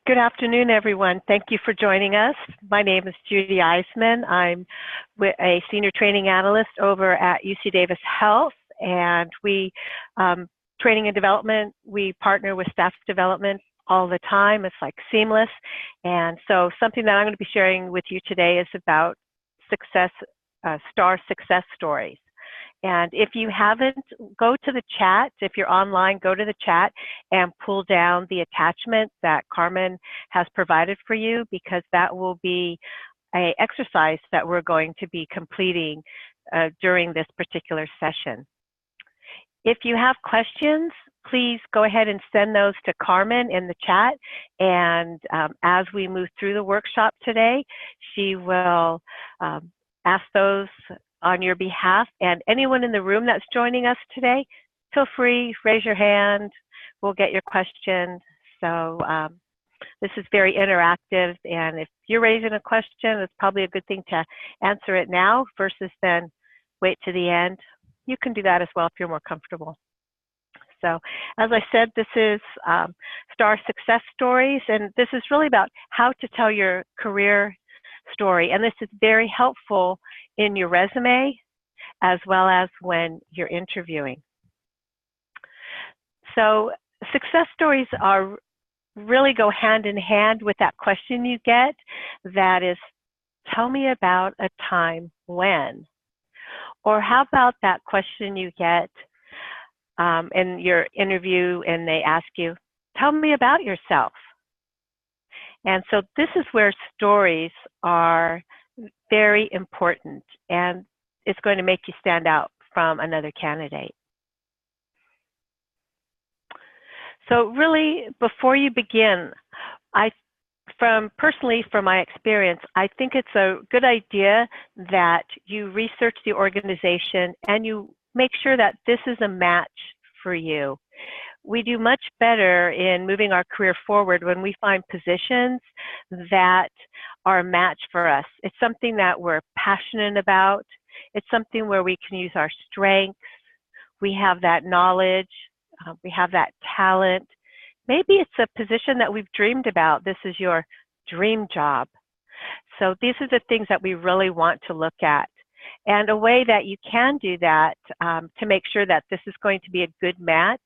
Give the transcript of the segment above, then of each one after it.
Good afternoon, everyone. Thank you for joining us. My name is Judy Isaman. I'm a senior training analyst over at UC Davis Health, and training and development, we partner with staff development all the time. It's like seamless. And so something that I'm going to be sharing with you today is about STAR success stories. And if you haven't, go to the chat. If you're online, go to the chat and pull down the attachment that Carmen has provided for you, because that will be an exercise that we're going to be completing during this particular session. If you have questions, please go ahead and send those to Carmen in the chat. And as we move through the workshop today, she will ask those on your behalf. And anyone in the room that's joining us today, feel free, raise your hand, we'll get your question. So this is very interactive, and if you're raising a question, it's probably a good thing to answer it now versus then wait to the end. You can do that as well if you're more comfortable. So as I said, this is STAR success stories, and this is really about how to tell your career story. And this is very helpful in your resume as well as when you're interviewing. So success stories really go hand in hand with that question you get, that is, tell me about a time when. Or how about that question you get in your interview and they ask you, tell me about yourself. And so this is where stories are very important, and it's going to make you stand out from another candidate. So really, before you begin, personally, from my experience, I think it's a good idea that you research the organization and you make sure that this is a match for you. We do much better in moving our career forward when we find positions that are a match for us. It's something that we're passionate about. It's something where we can use our strengths. We have that knowledge. We have that talent. Maybe it's a position that we've dreamed about. This is your dream job. So these are the things that we really want to look at. And a way that you can do that to make sure that this is going to be a good match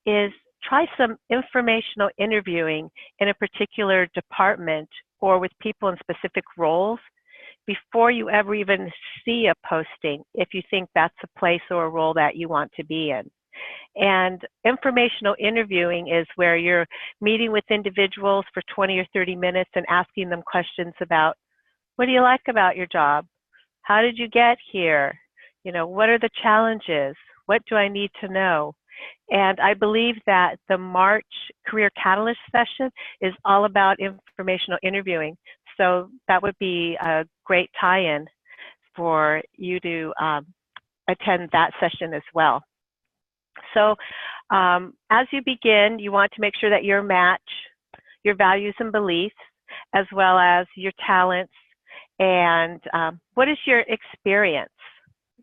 is try some informational interviewing in a particular department or with people in specific roles before you ever even see a posting, if you think that's a place or a role that you want to be in. And informational interviewing is where you're meeting with individuals for 20 or 30 minutes and asking them questions about, what do you like about your job? How did you get here? You know, what are the challenges? What do I need to know? And I believe that the March Career Catalyst session is all about informational interviewing. So that would be a great tie-in for you to attend that session as well. So as you begin, you want to make sure that your match, your values and beliefs, as well as your talents, and what is your experience?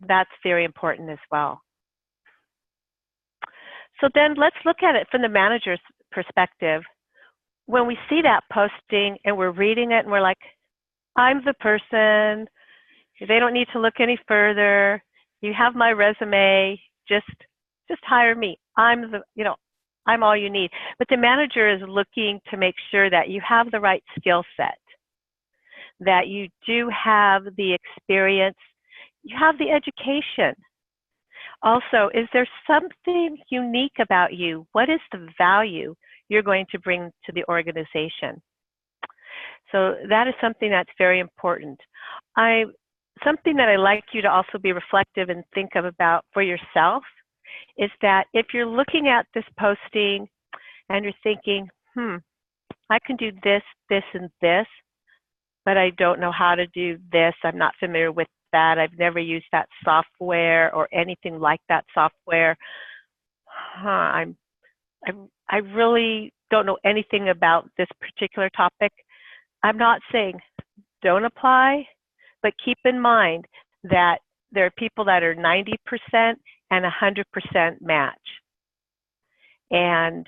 That's very important as well. So then let's look at it from the manager's perspective. When we see that posting and we're reading it and we're like, I'm the person, they don't need to look any further, you have my resume, just hire me. I'm all you need. But the manager is looking to make sure that you have the right skill set, that you do have the experience, you have the education. Also, is there something unique about you? What is the value you're going to bring to the organization? So that is something that's very important. Something that I like you to also be reflective and think of about for yourself is that if you're looking at this posting and you're thinking, I can do this, this, and this, but I don't know how to do this. I'm not familiar with that. I've never used that software or anything like that software. I really don't know anything about this particular topic. I'm not saying don't apply, but keep in mind that there are people that are 90% and 100% match. And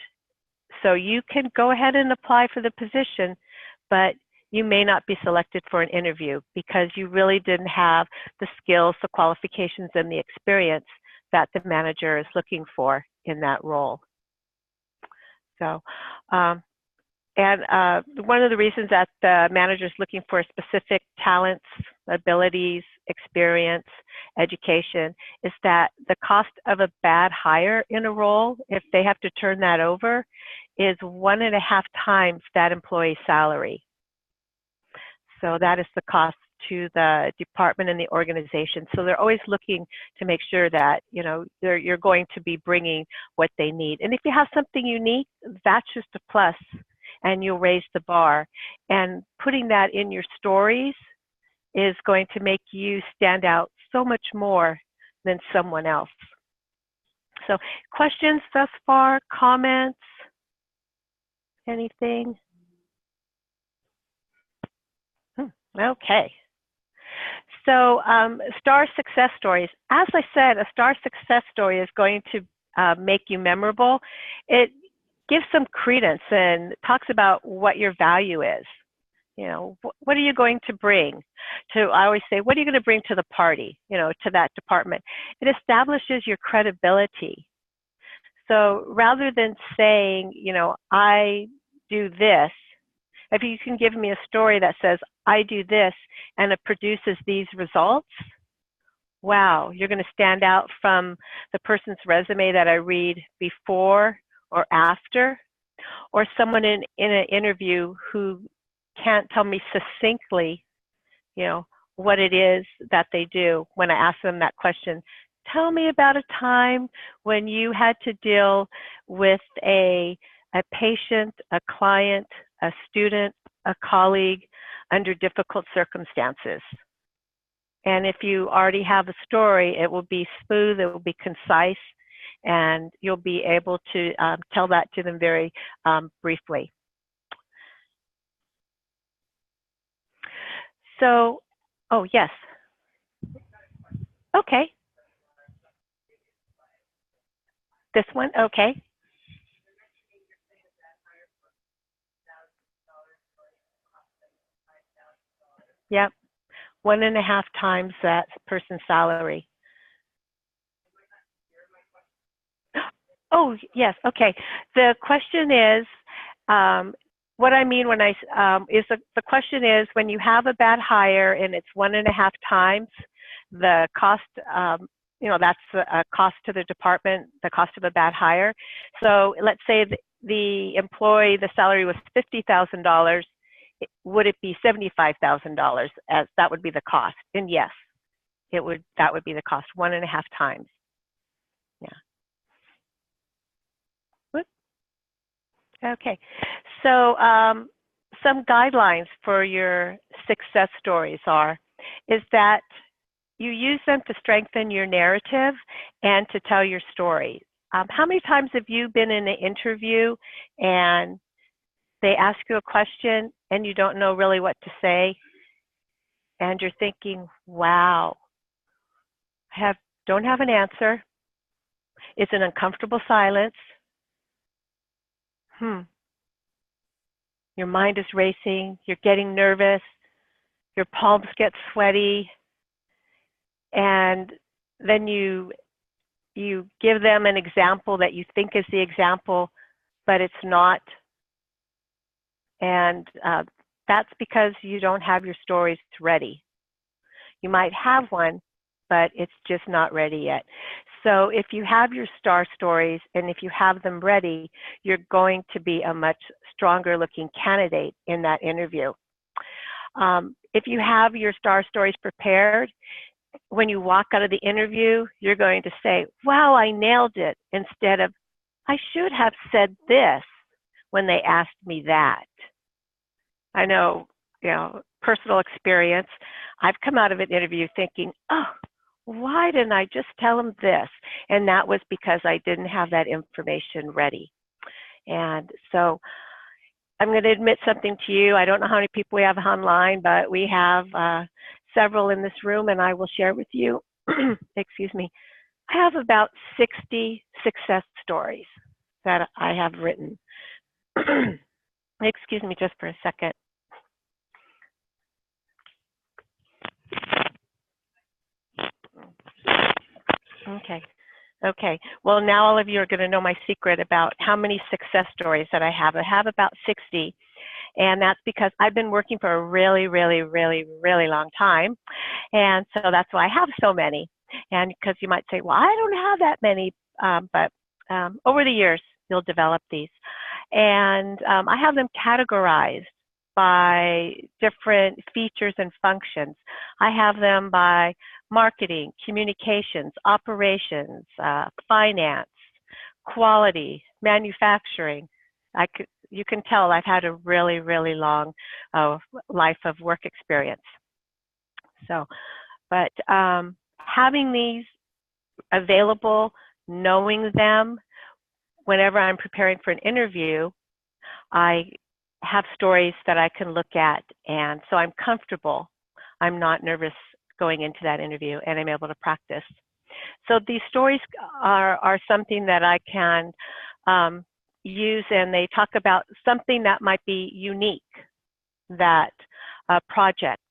So you can go ahead and apply for the position, but you may not be selected for an interview because you really didn't have the skills, the qualifications, and the experience that the manager is looking for in that role. So, one of the reasons that the manager is looking for specific talents, abilities, experience, education is that the cost of a bad hire in a role, if they have to turn that over, is 1.5 times that employee's salary. So that is the cost to the department and the organization. So they're always looking to make sure that, you know, you're going to be bringing what they need. And if you have something unique, that's just a plus, and you'll raise the bar. And putting that in your stories is going to make you stand out so much more than someone else. So questions thus far, comments, anything? Okay. So STAR success stories. As I said, a STAR success story is going to make you memorable. It gives some credence and talks about what your value is. You know, what are you going to bring to, I always say, what are you going to bring to the party, you know, to that department? It establishes your credibility. So rather than saying, you know, I do this, if you can give me a story that says, I do this, and it produces these results, wow, you're going to stand out from the person's resume that I read before or after, or someone in an interview who can't tell me succinctly, you know, what it is that they do when I ask them that question. Tell me about a time when you had to deal with a patient, a client, a student, a colleague under difficult circumstances. And if you already have a story, it will be smooth, it will be concise, and you'll be able to tell that to them very briefly. So, oh, yes. Okay. This one, okay. Yep, 1.5 times that person's salary. Oh, yes, okay. The question is, what I mean when the question is when you have a bad hire and it's 1.5 times the cost, you know, that's a cost to the department, the cost of a bad hire. So let's say the employee, the salary was $50,000. Would it be $75,000 as that would be the cost? And yes, it would. That would be the cost, 1.5 times. Yeah. Whoops. Okay. So some guidelines for your success stories is that you use them to strengthen your narrative and to tell your story. How many times have you been in an interview and they ask you a question and you don't know really what to say, and you're thinking, wow, I don't have an answer. It's an uncomfortable silence. Your mind is racing, you're getting nervous, your palms get sweaty, and then you give them an example that you think is the example, but it's not. And that's because you don't have your stories ready. You might have one, but it's just not ready yet. So if you have your STAR stories and if you have them ready, you're going to be a much stronger looking candidate in that interview. If you have your STAR stories prepared, when you walk out of the interview, you're going to say, wow, I nailed it, instead of, I should have said this when they asked me that. I know, you know, personal experience. I've come out of an interview thinking, oh, why didn't I just tell them this? And that was because I didn't have that information ready. And so I'm going to admit something to you. I don't know how many people we have online, but we have several in this room, and I will share with you, excuse me, I have about 60 success stories that I have written. Excuse me just for a second. Okay. Okay. Well, now all of you are going to know my secret about how many success stories that I have. I have about 60, and that's because I've been working for a really, really, really, really long time, and so that's why I have so many. And because you might say, well, I don't have that many, but over the years, you'll develop these. And I have them categorized by different features and functions. I have them by marketing, communications, operations, finance, quality, manufacturing. You can tell I've had a really, really long life of work experience. So, but having these available, knowing them, whenever I'm preparing for an interview, I have stories that I can look at, and so I'm comfortable. I'm not nervous going into that interview, and I'm able to practice. So these stories are something that I can use, and they talk about something that might be unique, that project.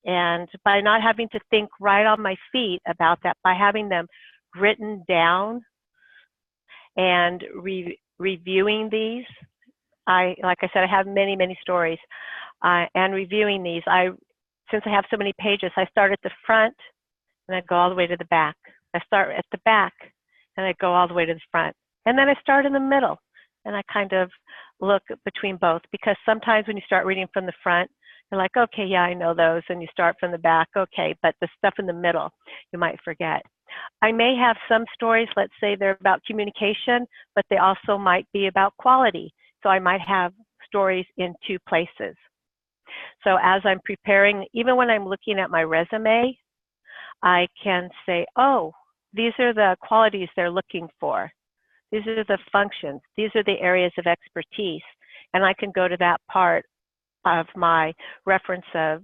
And by not having to think right on my feet about that, by having them written down and reviewing these, like I said, I have many, many stories, and reviewing these, since I have so many pages, I start at the front and I go all the way to the back. I start at the back and I go all the way to the front. And then I start in the middle, and I kind of look between both, because sometimes when you start reading from the front, you're like, okay, yeah, I know those. And you start from the back, okay, but the stuff in the middle, you might forget. I may have some stories, let's say they're about communication, but they also might be about quality. So I might have stories in two places. So as I'm preparing, even when I'm looking at my resume, I can say, oh, these are the qualities they're looking for. These are the functions. These are the areas of expertise. And I can go to that part of my reference of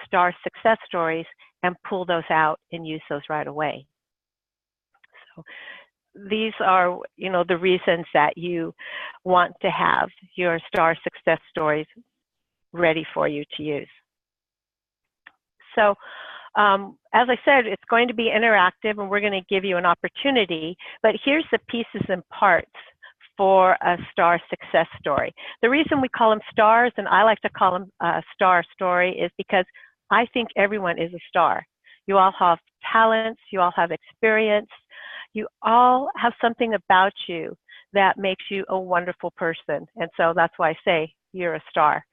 STAR success stories and pull those out and use those right away. So these are, the reasons that you want to have your STAR success stories ready for you to use. So as I said, it's going to be interactive, and we're going to give you an opportunity, but here's the pieces and parts for a STAR success story. The reason we call them stars, and I like to call them a STAR story, is because I think everyone is a star. You all have talents, you all have experience, you all have something about you that makes you a wonderful person, and so that's why I say you're a star.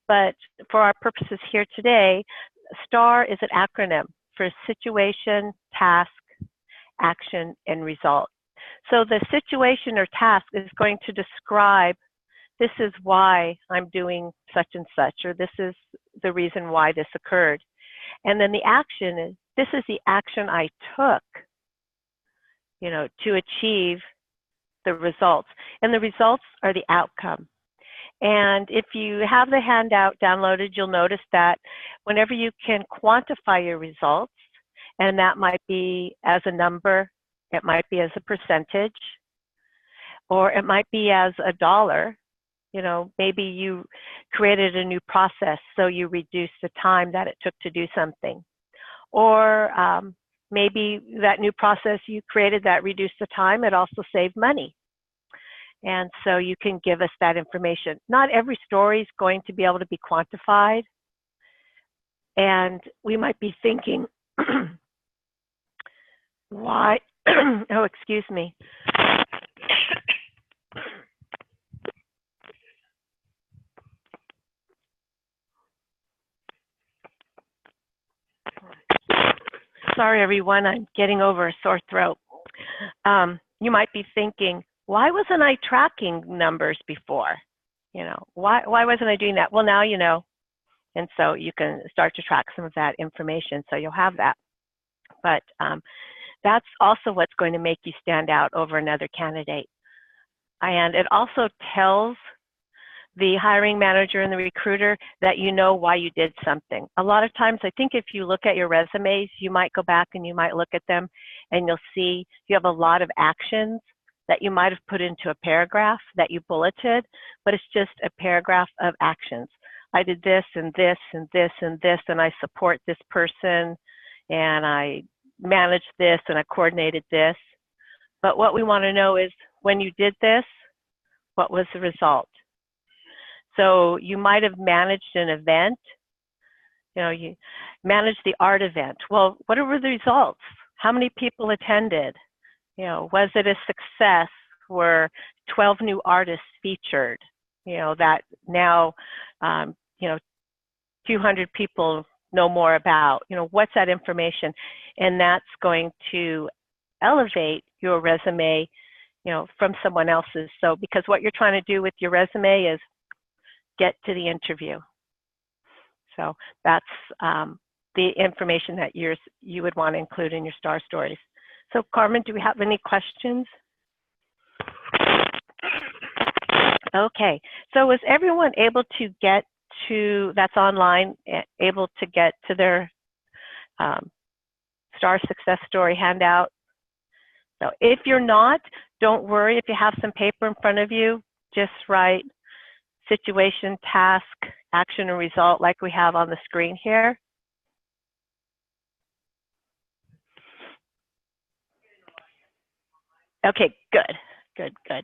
But for our purposes here today, STAR is an acronym for situation, task, action, and result. So the situation or task is going to describe, this is why I'm doing such and such, or this is the reason why this occurred. And then the action is, this is the action I took, to achieve the results. And the results are the outcome. And if you have the handout downloaded, you'll notice that whenever you can quantify your results, and that might be as a number, it might be as a percentage, or it might be as a dollar. Maybe you created a new process, so you reduced the time that it took to do something. Or maybe that new process you created that reduced the time, it also saved money. And so you can give us that information. Not every story is going to be able to be quantified. And we might be thinking, why? Oh, excuse me. Sorry, everyone, I'm getting over a sore throat. You might be thinking, why wasn't I tracking numbers before? Why wasn't I doing that? Well, now you know. And so you can start to track some of that information, so you'll have that. But that's also what's going to make you stand out over another candidate. And it also tells the hiring manager and the recruiter that you know why you did something. A lot of times, I think if you look at your resumes, you might go back and you might look at them and you'll see you have a lot of actions, that you might have put into a paragraph that you bulleted, but it's just a paragraph of actions. I did this and this and this and this, and I support this person, and I managed this, and I coordinated this. But what we want to know is, when you did this, what was the result? So you might have managed an event. You managed the art event. Well, what were the results? How many people attended? Was it a success? Were 12 new artists featured? That now, 200 people know more about. What's that information? And that's going to elevate your resume, from someone else's. So, because what you're trying to do with your resume is get to the interview. So that's the information that you would want to include in your star stories. So Carmen, do we have any questions? Okay, so was everyone able to get to, that's online, able to get to their star success story handout? So if you're not, don't worry. If you have some paper in front of you, just write situation, task, action, and result like we have on the screen here. Okay, good, good, good.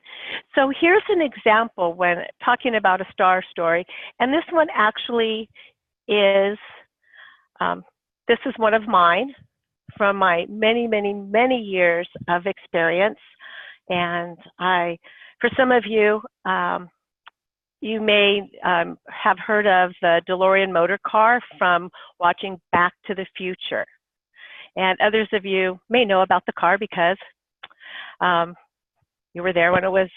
So here's an example when talking about a star story, and this one actually is, this is one of mine from my many, many, many years of experience. And for some of you, you may have heard of the DeLorean motor car from watching Back to the Future. And others of you may know about the car because you were there when it was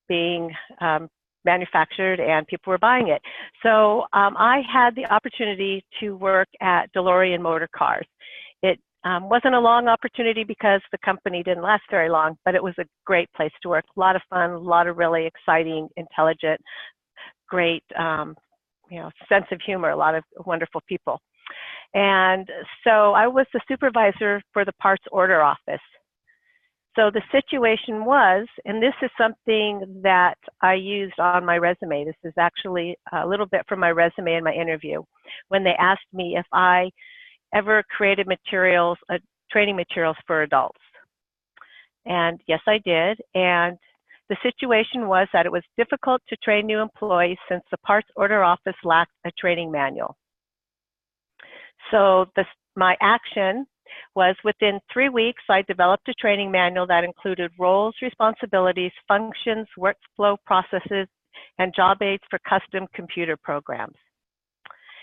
being manufactured and people were buying it. So I had the opportunity to work at DeLorean Motor Cars. It wasn't a long opportunity because the company didn't last very long, but it was a great place to work. A lot of fun, a lot of really exciting, intelligent, great sense of humor, a lot of wonderful people. And so I was the supervisor for the parts order office. So the situation was, and this is something that I used on my resume. This is actually a little bit from my resume in my interview, when they asked me if I ever created materials, training materials for adults. And yes, I did. And the situation was that it was difficult to train new employees since the parts order office lacked a training manual. So my action was, within 3 weeks, I developed a training manual that included roles, responsibilities, functions, workflow processes, and job aids for custom computer programs.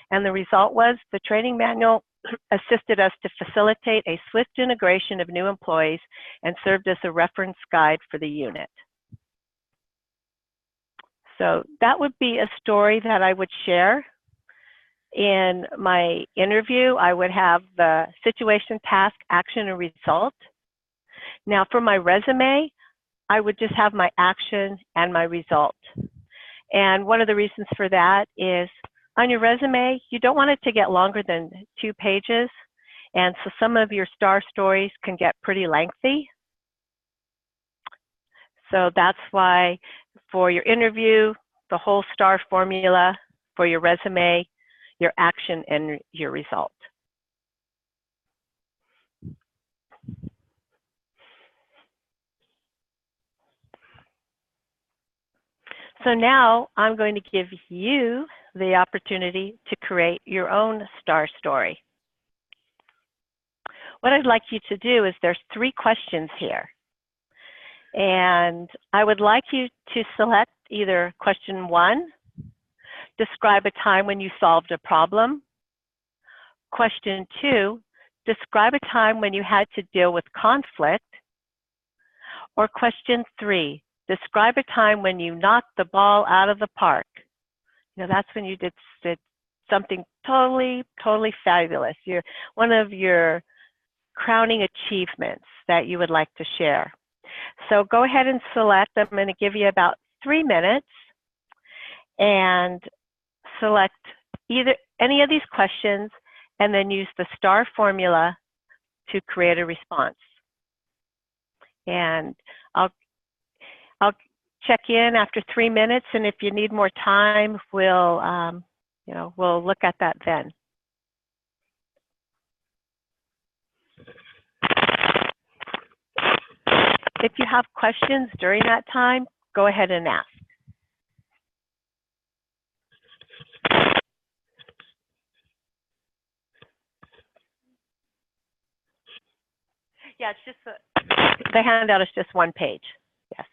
And the result was, the training manual assisted us to facilitate a swift integration of new employees and served as a reference guide for the unit. So that would be a story that I would share. In my interview, I would have the situation, task, action, and result. Now for my resume, I would just have my action and my result. And one of the reasons for that is, on your resume, you don't want it to get longer than 2 pages. And so some of your star stories can get pretty lengthy. So that's why for your interview, the whole star formula, for your resume, your action, and your result. So now I'm going to give you the opportunity to create your own star story. What I'd like you to do is, there's 3 questions here. And I would like you to select either question 1, describe a time when you solved a problem. Question 2, describe a time when you had to deal with conflict. Or question 3, describe a time when you knocked the ball out of the park. That's when you did something totally, totally fabulous. One of your crowning achievements that you would like to share. So go ahead and select. I'm going to give you about 3 minutes and select either any of these questions, and then use the STAR formula to create a response. And I'll check in after 3 minutes, and if you need more time, we'll look at that then. If you have questions during that time, go ahead and ask. Yeah, it's just the handout is just one page. Yes.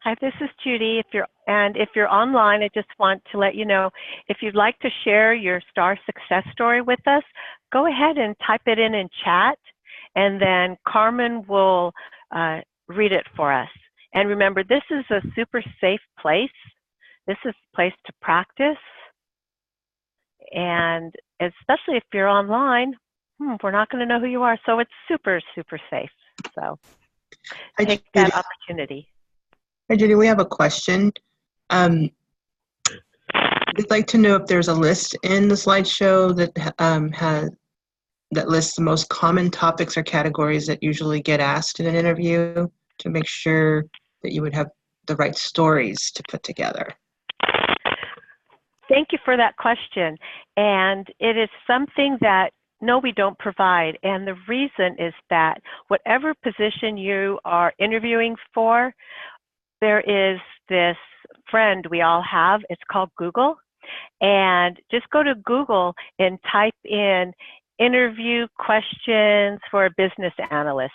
Hi, this is Judy. If you're online, I just want to let you know, if you'd like to share your STAR success story with us, go ahead and type it in chat, and then Carmen will read it for us. And remember, this is a super safe place. This is a place to practice. And especially if you're online, we're not going to know who you are. So it's super, super safe. So take that opportunity. Hi, Judy. We have a question. We'd like to know if there's a list in the slideshow that lists the most common topics or categories that usually get asked in an interview to make sure that you would have the right stories to put together. Thank you for that question. And it is something that, no, we don't provide. And the reason is that whatever position you are interviewing for, there is this friend we all have. It's called Google. And just go to Google and type in interview questions for a business analyst,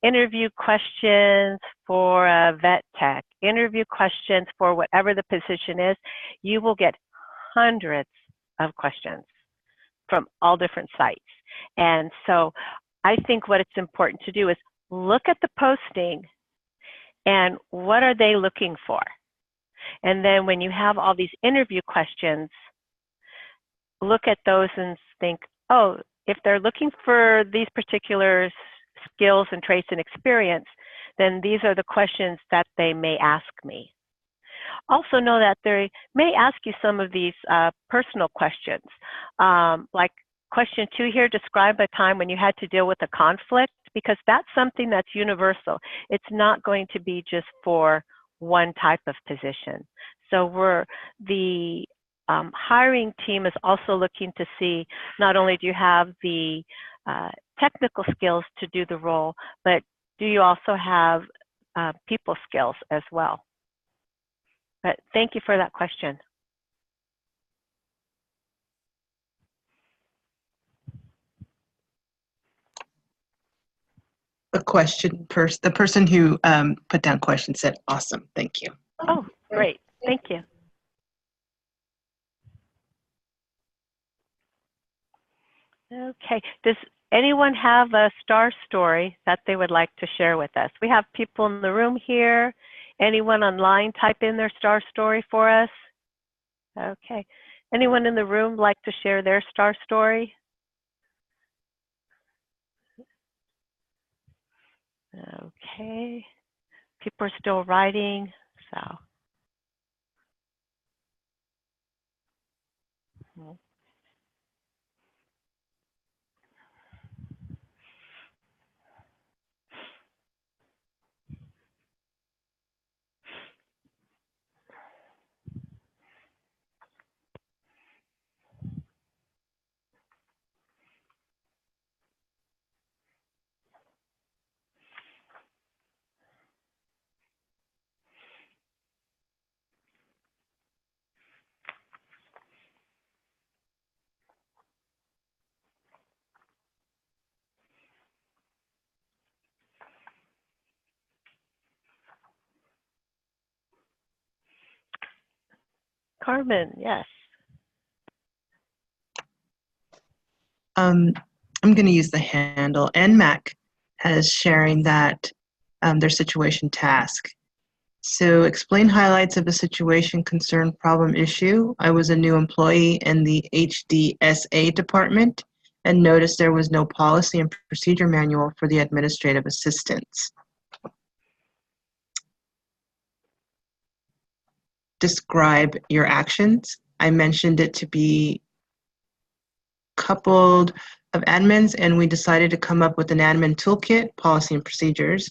interview questions for a vet tech, interview questions for whatever the position is. You will get hundreds of questions from all different sites. And so I think what it's important to do is look at the posting and what are they looking for? And then when you have all these interview questions, look at those and think, oh, if they're looking for these particular skills and traits and experience, then these are the questions that they may ask me. Also know that they may ask you some of these personal questions, like question 2 here, describe a time when you had to deal with a conflict, because that's something that's universal. It's not going to be just for one type of position. So the hiring team is also looking to see, not only do you have the technical skills to do the role, but do you also have people skills as well? But thank you for that question. a question. The person who put down questions said, "Awesome, thank you." Oh, great. Thank you. Okay. Does anyone have a star story that they would like to share with us? We have people in the room here. Anyone online type in their star story for us? Okay. Anyone in the room like to share their star story? Okay. People are still writing, so. Carmen, yes. I'm going to use the handle. NMAC as sharing that their situation task. So explain highlights of a situation, concern, problem, issue. I was a new employee in the HDSA department and noticed there was no policy and procedure manual for the administrative assistants. Describe your actions. I mentioned it to be coupled of admins, and we decided to come up with an admin toolkit, policy and procedures.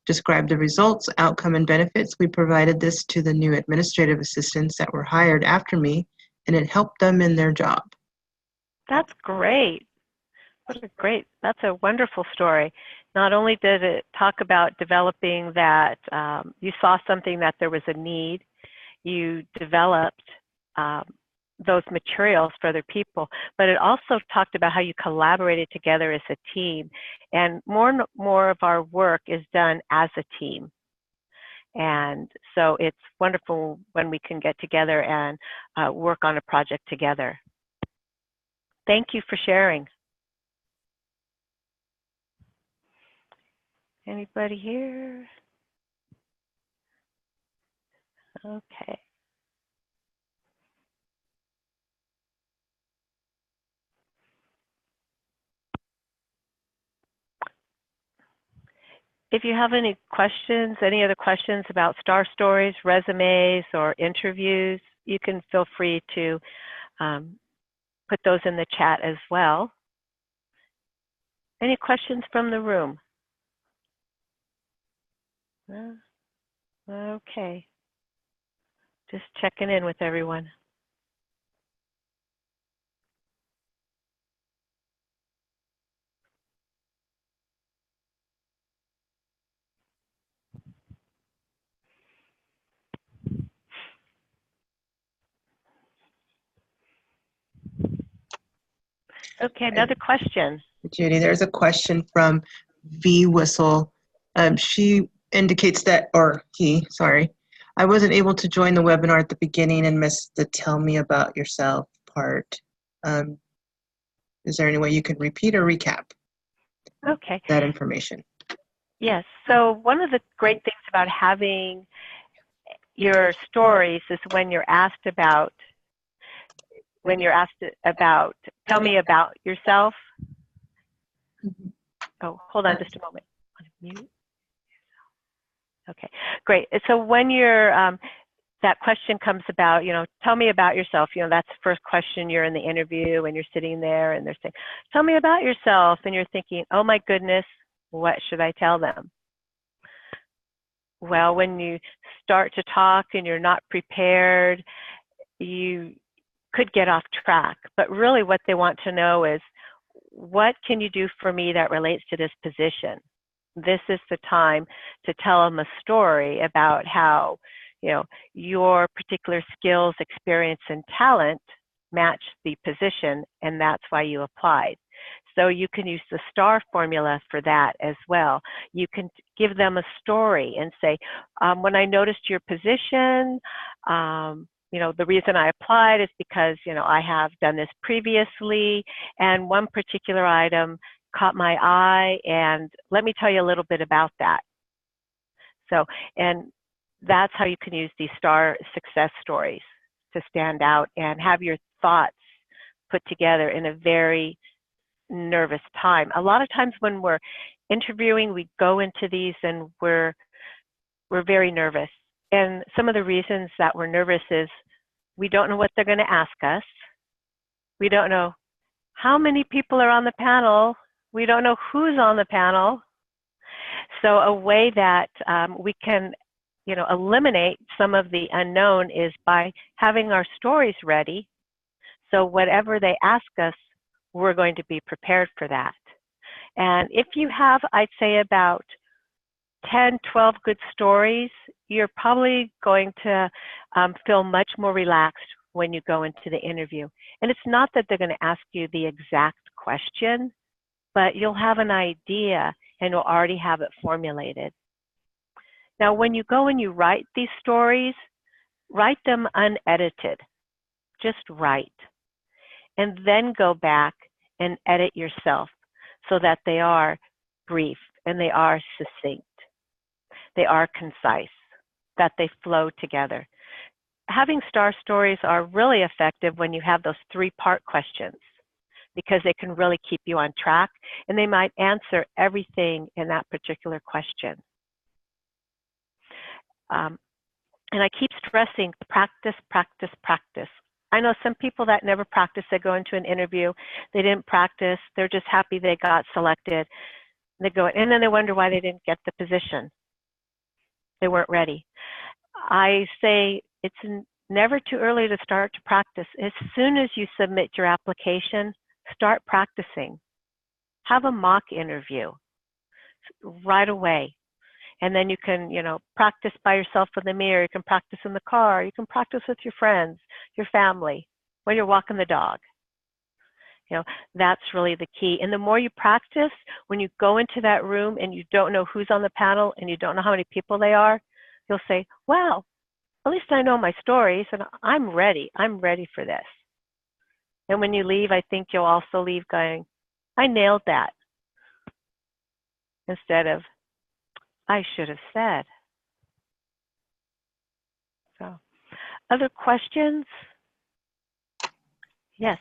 Describe the results, outcome, and benefits. We provided this to the new administrative assistants that were hired after me, and it helped them in their job. That's great. That's a wonderful story. Not only did it talk about developing that you saw something that there was a need, you developed those materials for other people, but it also talked about how you collaborated together as a team. And more of our work is done as a team. And so it's wonderful when we can get together and work on a project together. Thank you for sharing. Anybody here? Okay. If you have any questions, any other questions about star stories, resumes, or interviews, you can feel free to put those in the chat as well. Any questions from the room? Okay. Just checking in with everyone. Okay, another question. Judy, there's a question from V Whistle. She indicates that, or he, sorry, I wasn't able to join the webinar at the beginning and missed the tell me about yourself part. Is there any way you could repeat or recap that information? Yes, so one of the great things about having your stories is when you're asked about, tell me about yourself. Oh, hold on just a moment. Mute. Okay, great. So when you're, that question comes about, tell me about yourself. That's the first question. You're in the interview and you're sitting there and they're saying, tell me about yourself. And you're thinking, oh my goodness, what should I tell them? Well, when you start to talk and you're not prepared, you could get off track. But really what they want to know is, what can you do for me that relates to this position? This is the time to tell them a story about how, your particular skills, experience, and talent match the position, and that's why you applied. So you can use the STAR formula for that as well. You can give them a story and say, when I noticed your position, you know, the reason I applied is because, you know, I have done this previously, and one particular item caught my eye, and let me tell you a little bit about that. So, and that's how you can use these STAR success stories to stand out and have your thoughts put together in a very nervous time. A lot of times when we're interviewing, we go into these and we're very nervous. And some of the reasons that we're nervous is we don't know what they're going to ask us. We don't know how many people are on the panel. We don't know who's on the panel. So a way that we can, you know, eliminate some of the unknown is by having our stories ready. So whatever they ask us, we're going to be prepared for that. And if you have, I'd say about 10, 12 good stories, you're probably going to feel much more relaxed when you go into the interview. And it's not that they're going to ask you the exact question, but you'll have an idea and you'll already have it formulated. Now, when you go and you write these stories, write them unedited. Just write. And then go back and edit yourself so that they are brief and they are succinct. They are concise, that they flow together. Having STAR stories are really effective when you have those three-part questions, because they can really keep you on track and they might answer everything in that particular question. And I keep stressing practice, practice, practice. I know some people that never practice, they go into an interview, they didn't practice, they're just happy they got selected. They go, and then they wonder why they didn't get the position. They weren't ready. I say it's never too early to start to practice. As soon as you submit your application, start practicing. Have a mock interview right away. And then you can, you know, practice by yourself in the mirror. You can practice in the car. You can practice with your friends, your family, when you're walking the dog. You know, that's really the key. And the more you practice, when you go into that room and you don't know who's on the panel and you don't know how many people they are, you'll say, wow, at least I know my stories and I'm ready. I'm ready for this. And when you leave, I think you'll also leave going, I nailed that. Instead of, I should have said. So, other questions? Yes.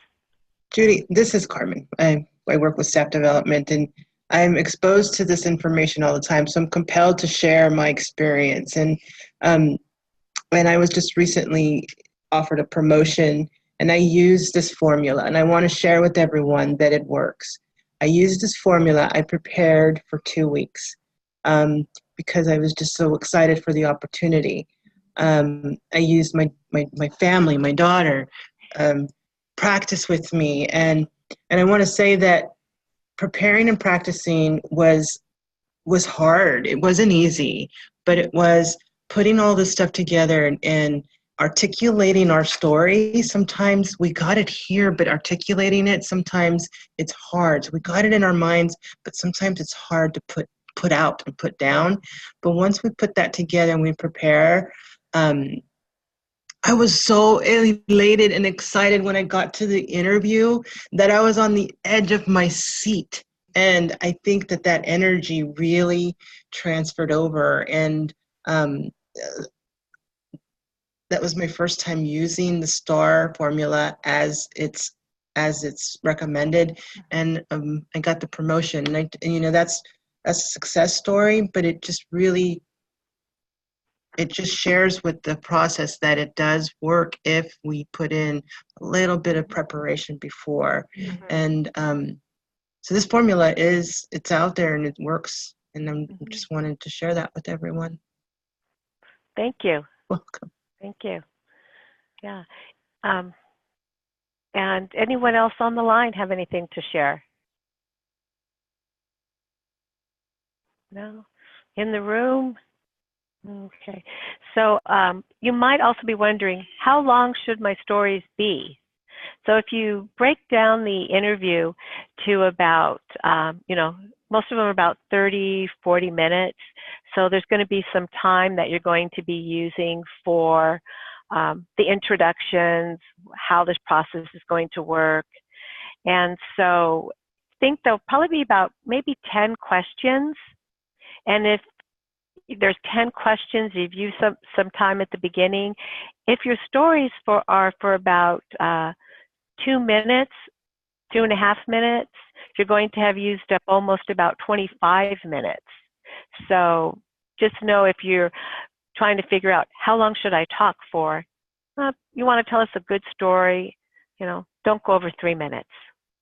Judy, this is Carmen. I work with staff development, and I'm exposed to this information all the time, so I'm compelled to share my experience. And I was just recently offered a promotion, and I used this formula, and I want to share with everyone that it works. I used this formula. I prepared for 2 weeks because I was just so excited for the opportunity. I used my family, my daughter, practice with me, and I want to say that preparing and practicing was hard. It wasn't easy, but it was putting all this stuff together and articulating our story. Sometimes we got it here, but articulating it, sometimes it's hard. So we got it in our minds, but sometimes it's hard to put out and put down. But once we put that together and we prepare, I was so elated and excited when I got to the interview that I was on the edge of my seat. And I think that energy really transferred over. And that was my first time using the STAR formula as it's recommended. And I got the promotion. And you know, that's a success story, but it just shares with the process that it does work if we put in a little bit of preparation before. Mm-hmm. And so this formula it's out there and it works. And I'm just wanted to share that with everyone. Thank you. Welcome. Thank you. Yeah. And anyone else on the line have anything to share? No? In the room? Okay. So you might also be wondering, how long should my stories be? So if you break down the interview to about, most of them are about 30, 40 minutes. So there's going to be some time that you're going to be using for the introductions, how this process is going to work. And so I think there'll probably be about maybe 10 questions. And if there's 10 questions, you've used some time at the beginning. If your stories are for about 2 minutes, 2.5 minutes, you're going to have used up almost about 25 minutes. So just know if you're trying to figure out how long should I talk for, you want to tell us a good story, don't go over 3 minutes,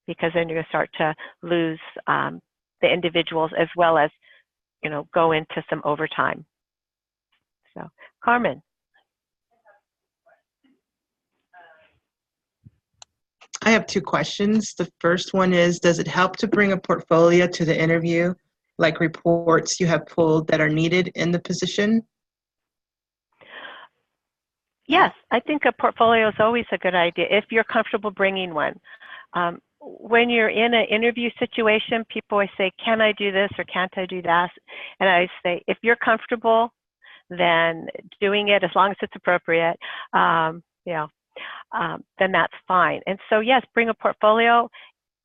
because then you're going to start to lose the individuals, as well as, go into some overtime. So, Carmen. I have 2 questions. The first one is, does it help to bring a portfolio to the interview, like reports you have pulled that are needed in the position? Yes, I think a portfolio is always a good idea if you're comfortable bringing one. When you're in an interview situation, people always say, can I do this or can't I do that? And I say, if you're comfortable, then doing it, as long as it's appropriate, then that's fine. And so yes, bring a portfolio.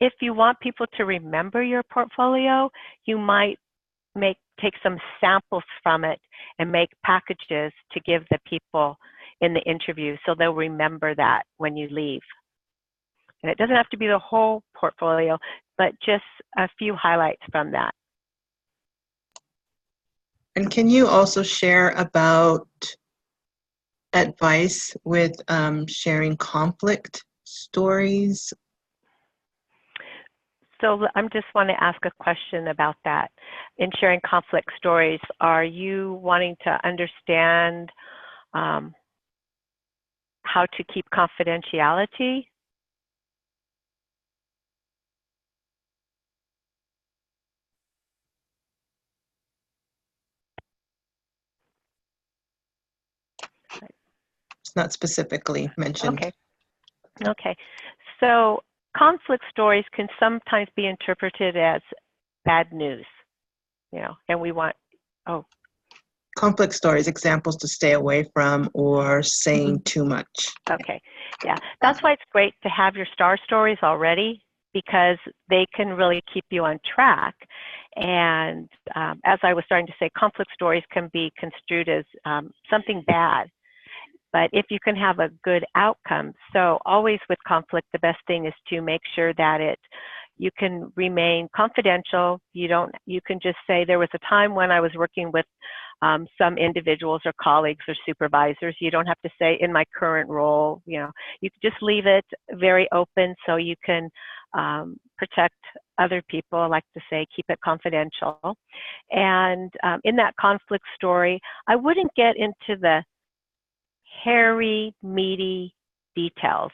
If you want people to remember your portfolio, you might take some samples from it and make packages to give the people in the interview, so they'll remember that when you leave. And it doesn't have to be the whole portfolio, but just a few highlights from that. And can you also share about advice with sharing conflict stories? So I just want to ask a question about that. In sharing conflict stories, are you wanting to understand how to keep confidentiality? It's not specifically mentioned. Okay. So conflict stories can sometimes be interpreted as bad news, and we want, Conflict stories, examples to stay away from or saying too much. Okay, yeah. That's why it's great to have your star stories already, because they can really keep you on track. And as I was starting to say, conflict stories can be construed as something bad. But if you can have a good outcome, so always with conflict, the best thing is to make sure that you can remain confidential. You can just say, there was a time when I was working with some individuals or colleagues or supervisors. You don't have to say in my current role, you can just leave it very open so you can protect other people. I like to say, keep it confidential. And in that conflict story, I wouldn't get into the hairy, meaty details.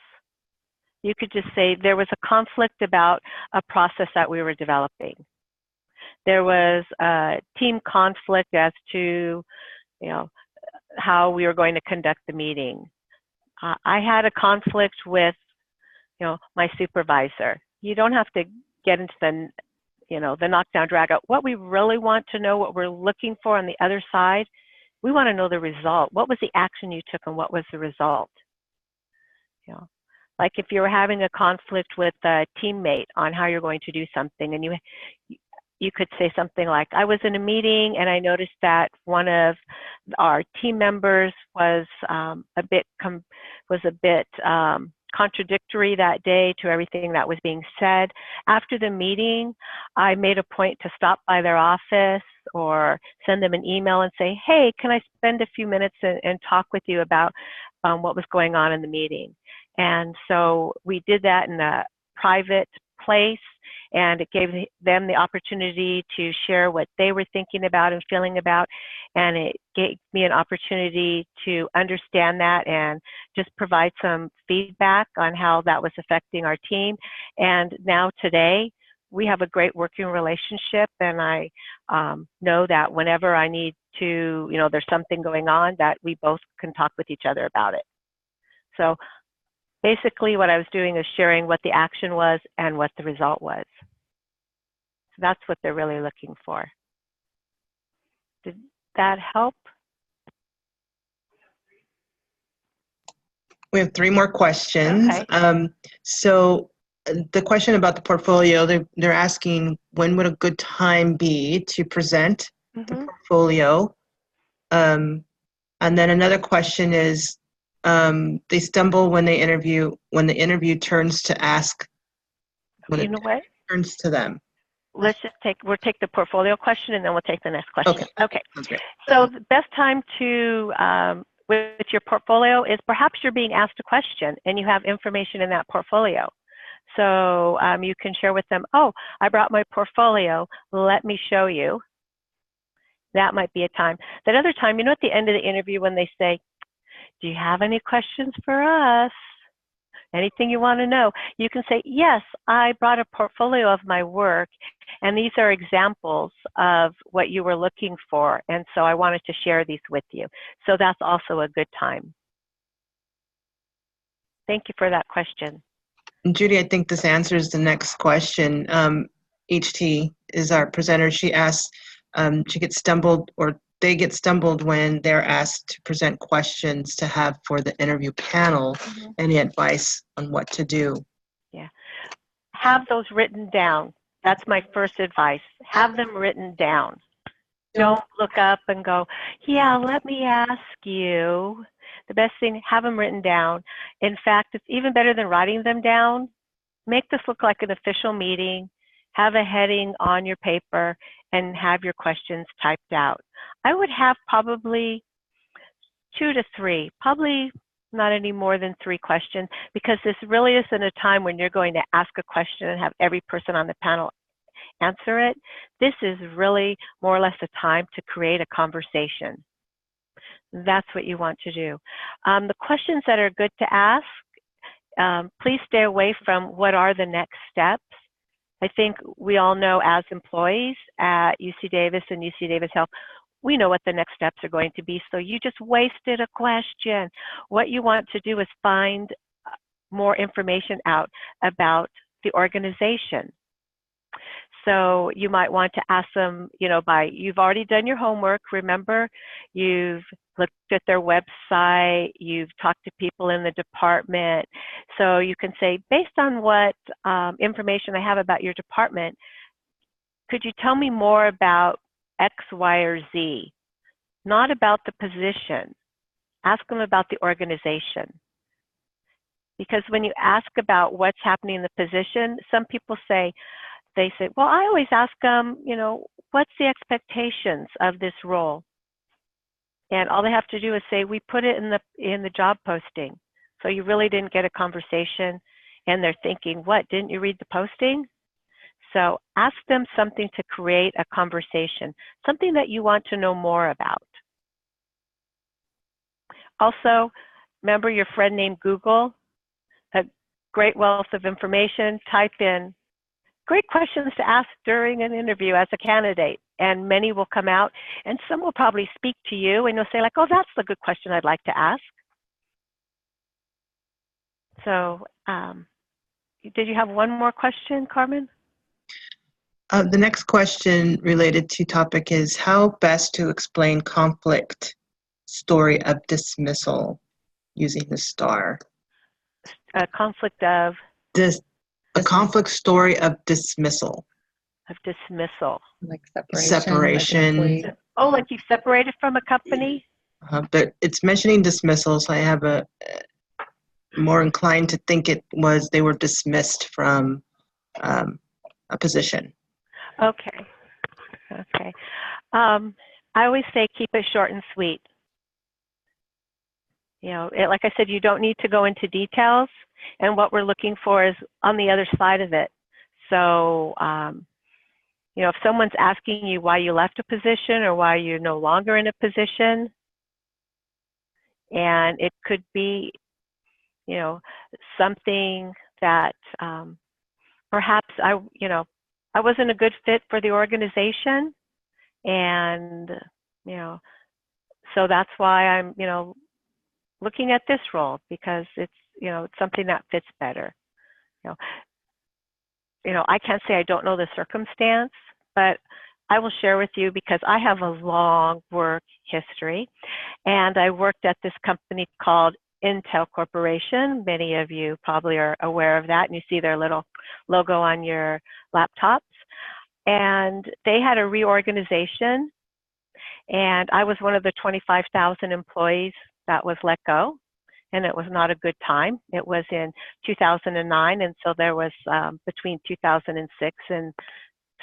You could just say there was a conflict about a process that we were developing. There was a team conflict as to, how we were going to conduct the meeting. I had a conflict with, my supervisor. You don't have to get into the knockdown, drag out. What we really want to know, what we're looking for on the other side, we want to know the result. What was the action you took and what was the result? Like if you were having a conflict with a teammate on how you're going to do something, and you could say something like, I was in a meeting and I noticed that one of our team members was a bit contradictory that day to everything that was being said. After the meeting, I made a point to stop by their office or send them an email and say, hey, can I spend a few minutes and talk with you about what was going on in the meeting? And so we did that in a private place, and it gave them the opportunity to share what they were thinking about and feeling about, and it gave me an opportunity to understand that and just provide some feedback on how that was affecting our team. And now today, we have a great working relationship, and I know that whenever I need to, there's something going on, that we both can talk with each other about it. So basically what I was doing is sharing what the action was and what the result was. So that's what they're really looking for. Did that help? We have 3 more questions. Okay. So the question about the portfolio, they're asking when would a good time be to present the portfolio? And then another question is, they stumble when the interview turns to ask, when You know what? turns to them. Let's just we'll take the portfolio question and then we'll take the next question. Okay. That's great. So the best time to, with your portfolio is perhaps you're being asked a question and you have information in that portfolio. So you can share with them, oh, I brought my portfolio, let me show you. That might be a time. That other time, at the end of the interview when they say, do you have any questions for us? Anything you want to know? You can say, yes, I brought a portfolio of my work, and these are examples of what you were looking for, and so I wanted to share these with you. So that's also a good time. Thank you for that question. And Judy, I think this answers the next question. HT is our presenter. She asks, she gets stumbled, or they get stumbled when they're asked to present questions to have for the interview panel. Any advice on what to do? Yeah. Have those written down. That's my first advice. Have them written down. Don't look up and go, yeah, let me ask you. The best thing, have them written down. In fact, it's even better than writing them down. Make this look like an official meeting. Have a heading on your paper and have your questions typed out. I would have probably 2 to 3, probably not any more than 3 questions, because this really isn't a time when you're going to ask a question and have every person on the panel answer it. This is really more or less a time to create a conversation. That's what you want to do. The questions that are good to ask, please stay away from what are the next steps. I think we all know as employees at UC Davis and UC Davis Health, we know what the next steps are going to be, so you just wasted a question. What you want to do is find more information out about the organization. So you might want to ask them, you've already done your homework, remember, you've looked at their website, you've talked to people in the department. So you can say, based on what information I have about your department, could you tell me more about X, Y, or Z? Not about the position. Ask them about the organization. Because when you ask about what's happening in the position, some people say, well, I always ask them, what's the expectations of this role? And all they have to do is say, we put it in the job posting. So you really didn't get a conversation, and they're thinking, what, didn't you read the posting? So ask them something to create a conversation, something that you want to know more about. Also, remember your friend named Google, a great wealth of information. Type in great questions to ask during an interview as a candidate, and many will come out, and some will probably speak to you, and you'll say, like, oh, that's the good question I'd like to ask. So did you have one more question, Carmen? The next question related to topic is how best to explain conflict story of dismissal using the STAR. A conflict of? A conflict story of dismissal. Of dismissal. Like separation. Like oh, like you separated from a company? But it's mentioning dismissal, so I have a more inclined to think they were dismissed from a position. Okay. Okay. I always say keep it short and sweet. Like I said, you don't need to go into details, and what we're looking for is on the other side of it. So, if someone's asking you why you left a position or why you're no longer in a position, and it could be, something that perhaps I wasn't a good fit for the organization, and, so that's why I'm, looking at this role, because it's, it's something that fits better. I can't say I don't know the circumstance, but I will share with you because I have a long work history, and I worked at this company called Intel Corporation. Many of you probably are aware of that, and you see their little logo on your laptops. And they had a reorganization, and I was one of the 25,000 employees that was let go, and it was not a good time. It was in 2009, and so there was between 2006 and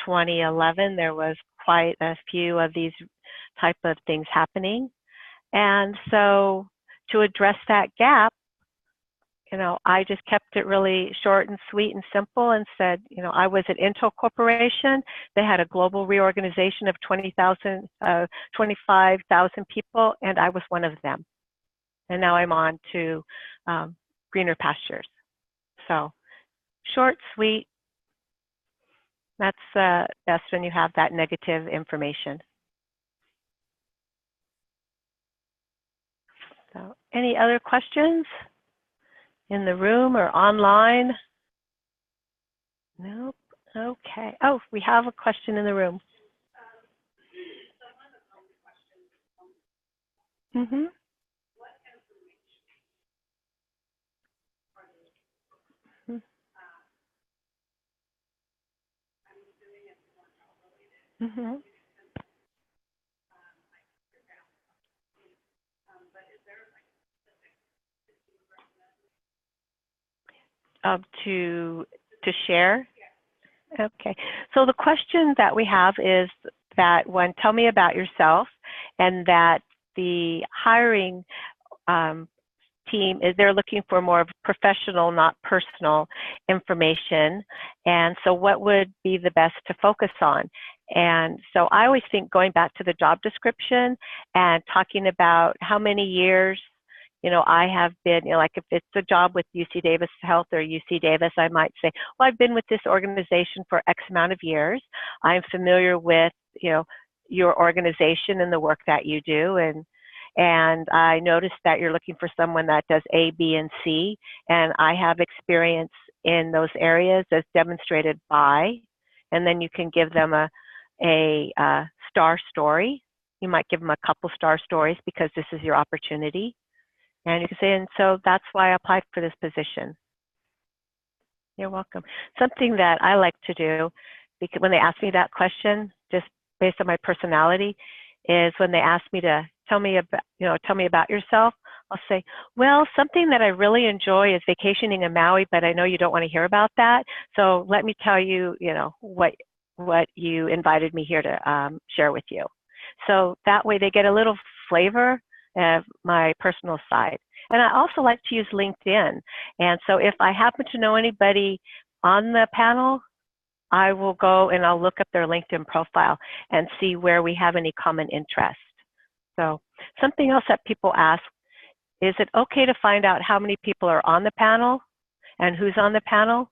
2011, there was quite a few of these type of things happening. And so to address that gap, I just kept it really short and sweet and simple and said, I was at Intel Corporation. They had a global reorganization of 25,000 people, and I was one of them. And now I'm on to greener pastures. So short, sweet. That's best when you have that negative information. So any other questions in the room or online? Nope. Okay. Oh, we have a question in the room. Mm-hmm. Mm-hmm. To share? Okay. So the question that we have is that one, tell me about yourself, and that the hiring team is they're looking for more of professional, not personal information. And so what would be the best to focus on? And so I always think going back to the job description and talking about how many years I have been, like if it's a job with UC Davis Health or UC Davis, I might say, well, I've been with this organization for X amount of years. I'm familiar with, your organization and the work that you do. And I noticed that you're looking for someone that does A, B, and C. And I have experience in those areas as demonstrated by, and then you can give them a star story. You might give them a couple star stories because this is your opportunity. And you can say, and so that's why I applied for this position. You're welcome. Something that I like to do, because when they ask me that question, just based on my personality, is when they ask me to tell me about yourself, I'll say, well, something that I really enjoy is vacationing in Maui, but I know you don't want to hear about that. So let me tell you, what you invited me here to share with you. So that way they get a little flavor of my personal side. And I also like to use LinkedIn. And so if I happen to know anybody on the panel, I will go and I'll look up their LinkedIn profile and see where we have any common interest. So something else that people ask, is it okay to find out how many people are on the panel and who's on the panel?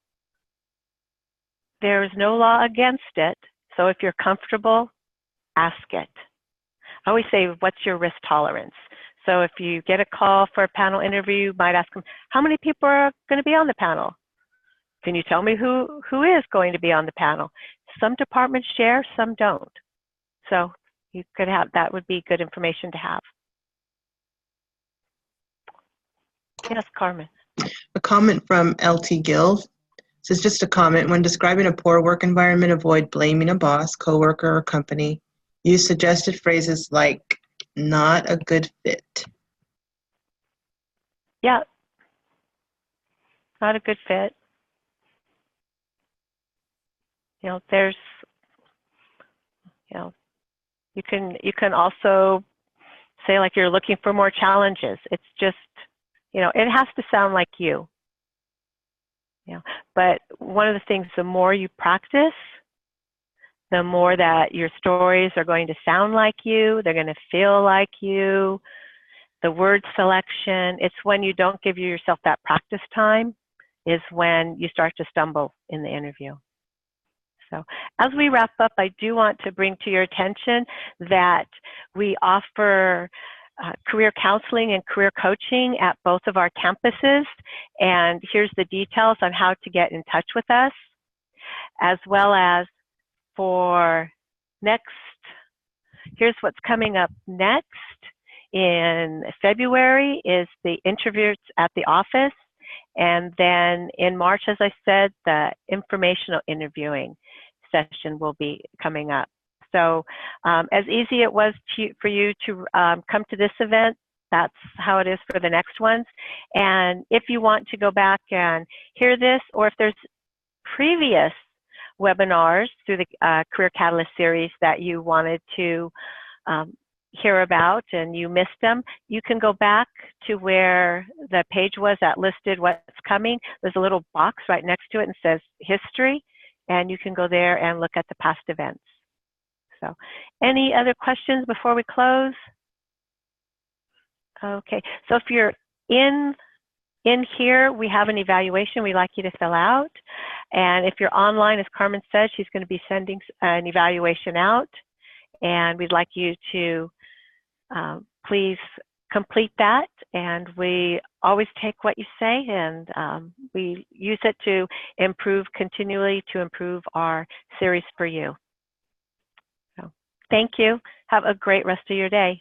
There is no law against it. So if you're comfortable, ask it. I always say, what's your risk tolerance? So if you get a call for a panel interview, you might ask them, how many people are going to be on the panel? Can you tell me who is going to be on the panel? Some departments share, some don't. So you could have, that would be good information to have. Yes, Carmen. A comment from LT Gill. This is just a comment. When describing a poor work environment, avoid blaming a boss, coworker, or company. Use suggested phrases like, not a good fit. Yeah, not a good fit. There's, you can also say like you're looking for more challenges. It's just, it has to sound like you. But one of the things, the more you practice, the more that your stories are going to sound like you, they're going to feel like you. The word selection, it's when you don't give yourself that practice time is when you start to stumble in the interview. So as we wrap up, I do want to bring to your attention that we offer career counseling and career coaching at both of our campuses. And here's the details on how to get in touch with us, as well as for next, here's what's coming up next. In February is the interviews at the office. And then in March, as I said, the informational interviewing session will be coming up. So as easy it was for you to come to this event, that's how it is for the next ones. And if you want to go back and hear this, or if there's previous webinars through the Career Catalyst series that you wanted to hear about and you missed them, you can go back to where the page was that listed what's coming. There's a little box right next to it and says history, and you can go there and look at the past events. So any other questions before we close? Okay, so if you're in here, we have an evaluation we'd like you to fill out. And if you're online, as Carmen said, she's going to be sending an evaluation out. And we'd like you to please complete that. And we always take what you say, and we use it to improve continually, to improve our series for you. So thank you. Have a great rest of your day.